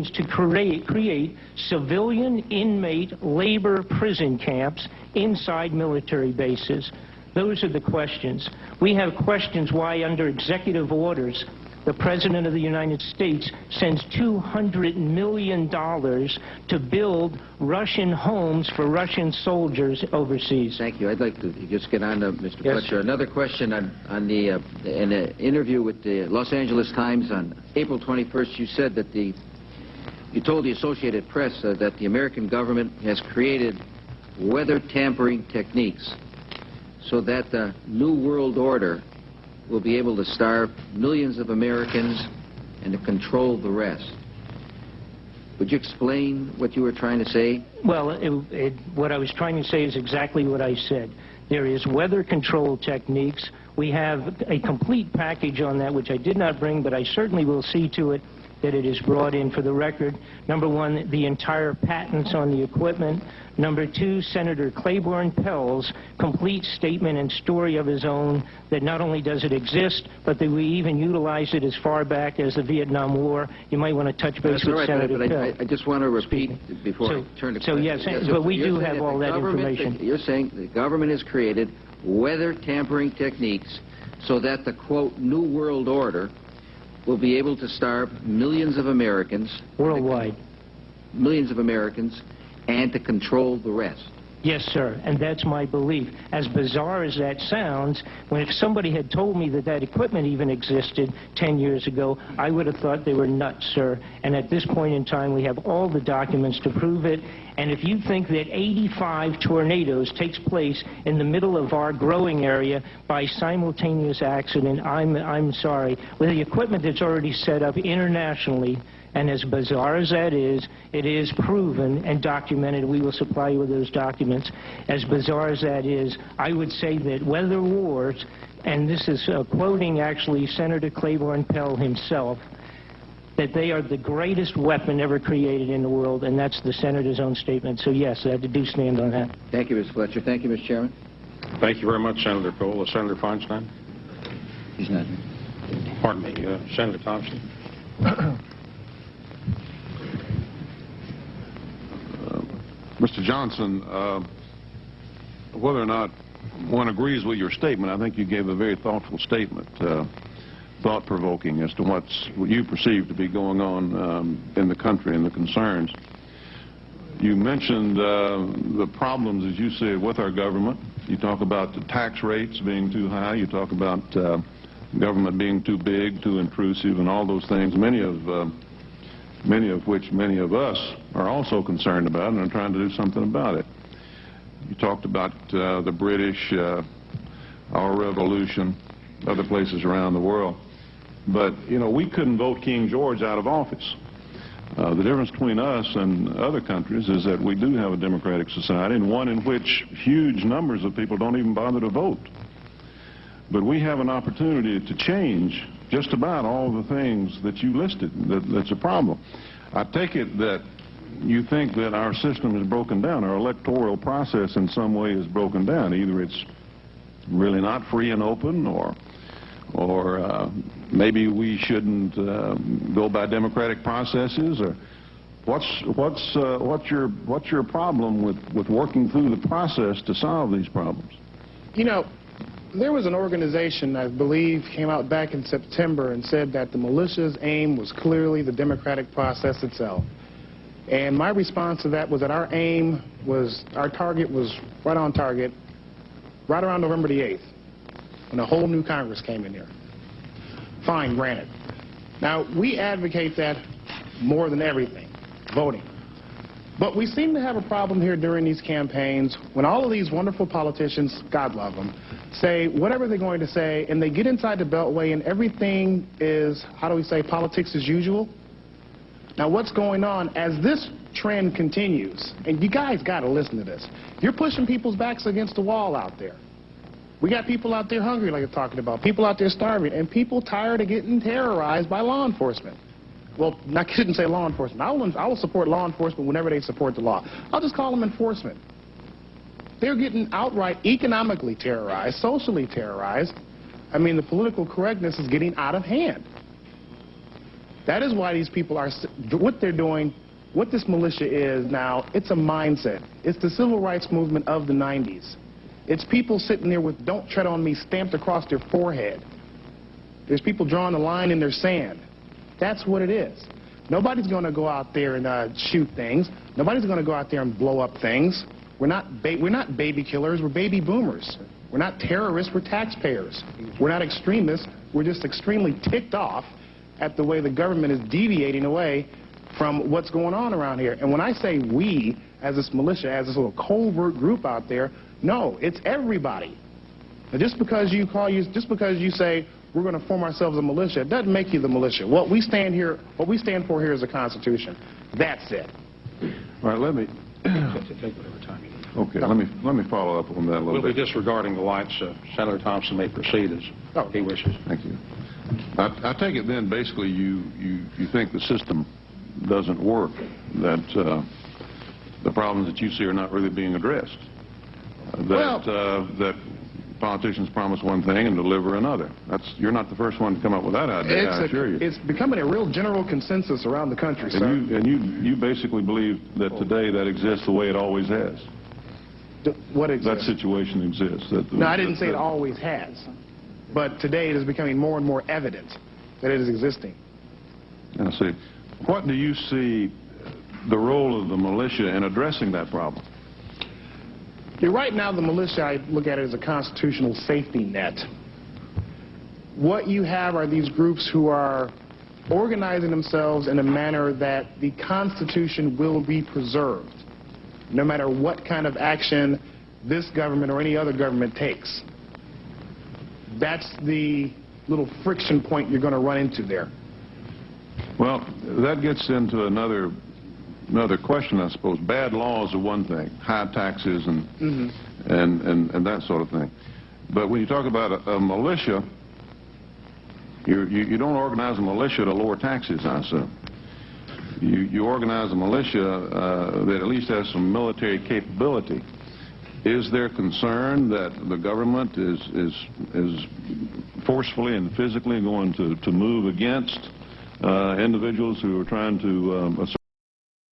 to create civilian inmate labor prison camps inside military bases. Those are the questions. We have questions why, under executive orders, the President of the United States sends $200 million to build Russian homes for Russian soldiers overseas. Thank you. I'd like to just get on to Mr. Yes. Fletcher. Another question in an interview with the Los Angeles Times on April 21st, you said that you told the Associated Press that the American government has created weather tampering techniques so that the New World Order will be able to starve millions of Americans and to control the rest. Would you explain what you were trying to say? Well, what I was trying to say is exactly what I said. There is weather control techniques. We have a complete package on that, which I did not bring, but I certainly will see to it that it is brought in for the record. Number one, the entire patents on the equipment. Number two, Senator Claiborne Pell's complete statement and story of his own that not only does it exist, but that we even utilized it as far back as the Vietnam War. You might want to touch base with Senator Pell. I just want to repeat before I turn to questions. Yes, but we do have all that information. You're saying the government has created weather tampering techniques so that the, quote, New World Order will be able to starve millions of Americans. Worldwide. Millions of Americans, and to control the rest. Yes, sir, and that's my belief. As bizarre as that sounds, if somebody had told me that that equipment even existed 10 years ago, I would have thought they were nuts, sir. And at this point in time, we have all the documents to prove it. And if you think that 85 tornadoes takes place in the middle of our growing area by simultaneous accident, I'm sorry. With the equipment that's already set up internationally, and as bizarre as that is, it is proven and documented. We will supply you with those documents. As bizarre as that is, I would say that weather wars, and this is quoting actually Senator Claiborne Pell himself, that they are the greatest weapon ever created in the world, and that's the Senator's own statement. So yes, I do stand on that. Thank you, Mr. Fletcher. Thank you, Mr. Chairman. Thank you very much, Senator Cole. Senator Feinstein? He's not. Pardon me, Senator Thompson? Mr. Johnson, whether or not one agrees with your statement, I think you gave a very thoughtful statement, thought-provoking as to what you perceive to be going on in the country and the concerns. You mentioned the problems, as you say, with our government. You talk about the tax rates being too high. You talk about government being too big, too intrusive, and all those things, many of which many of us are also concerned about and are trying to do something about it. You talked about the British, our revolution, other places around the world. But, you know, we couldn't vote King George out of office. The difference between us and other countries is that we do have a democratic society, and one in which huge numbers of people don't even bother to vote. But we have an opportunity to change just about all the things that you listed that's a problem. I take it that you think that our system is broken down, our electoral process in some way is broken down. Either it's really not free and open, or maybe we shouldn't go by democratic processes, or what's your problem with working through the process to solve these problems? You know, there was an organization, I believe, came out back in September and said that the militia's aim was clearly the democratic process itself. And my response to that was that our target was right on target, right around November the 8th, when a whole new Congress came in here. Fine, granted. Now, we advocate that more than everything, voting. But we seem to have a problem here during these campaigns when all of these wonderful politicians, God love them, say whatever they're going to say, and they get inside the Beltway and everything is, how do we say, politics as usual. Now what's going on as this trend continues, and you guys got to listen to this, you're pushing people's backs against the wall out there. We got people out there hungry, like you're talking about, people out there starving, and people tired of getting terrorized by law enforcement. Well, I shouldn't say law enforcement. I will support law enforcement whenever they support the law. I'll just call them enforcement. They're getting outright economically terrorized, socially terrorized. I mean, the political correctness is getting out of hand. That is why these people are, what they're doing, what this militia is now, it's a mindset. It's the civil rights movement of the 90s. It's people sitting there with "Don't tread on me" stamped across their forehead. There's people drawing a line in their sand. That's what it is. Nobody's going to go out there and shoot things. Nobody's going to go out there and blow up things. We're not baby killers. We're baby boomers. We're not terrorists. We're taxpayers. We're not extremists. We're just extremely ticked off at the way the government is deviating away from what's going on around here. And when I say we, as this militia, as this little covert group out there, no, it's everybody. Now, just because you say we're going to form ourselves a militia, it doesn't make you the militia. What we stand for here is the Constitution. That's it. All right, let me Take whatever time you need. okay. Let me follow up on that a little We'll be bit. disregarding the lights. Senator Thompson may proceed as he wishes. Thank you. I take it then basically you think the system doesn't work, that the problems that you see are not really being addressed, that politicians promise one thing and deliver another. You're not the first one to come up with that idea, I assure you. It's becoming a real general consensus around the country, sir. And you basically believe that today that exists the way it always has. What exists? That situation exists. No, I didn't say it always has. But today it is becoming more and more evident that it is existing. I see. What do you see the role of the militia in addressing that problem? Right now, the militia, I look at it as a constitutional safety net. What you have are these groups who are organizing themselves in a manner that the Constitution will be preserved, no matter what kind of action this government or any other government takes. That's the little friction point you're going to run into there. Well, that gets into another question, I suppose. Bad laws are one thing, high taxes and that sort of thing. But when you talk about a militia, you don't organize a militia to lower taxes, I assume. You organize a militia that at least has some military capability. Is there concern that the government is forcefully and physically going to move against individuals who are trying to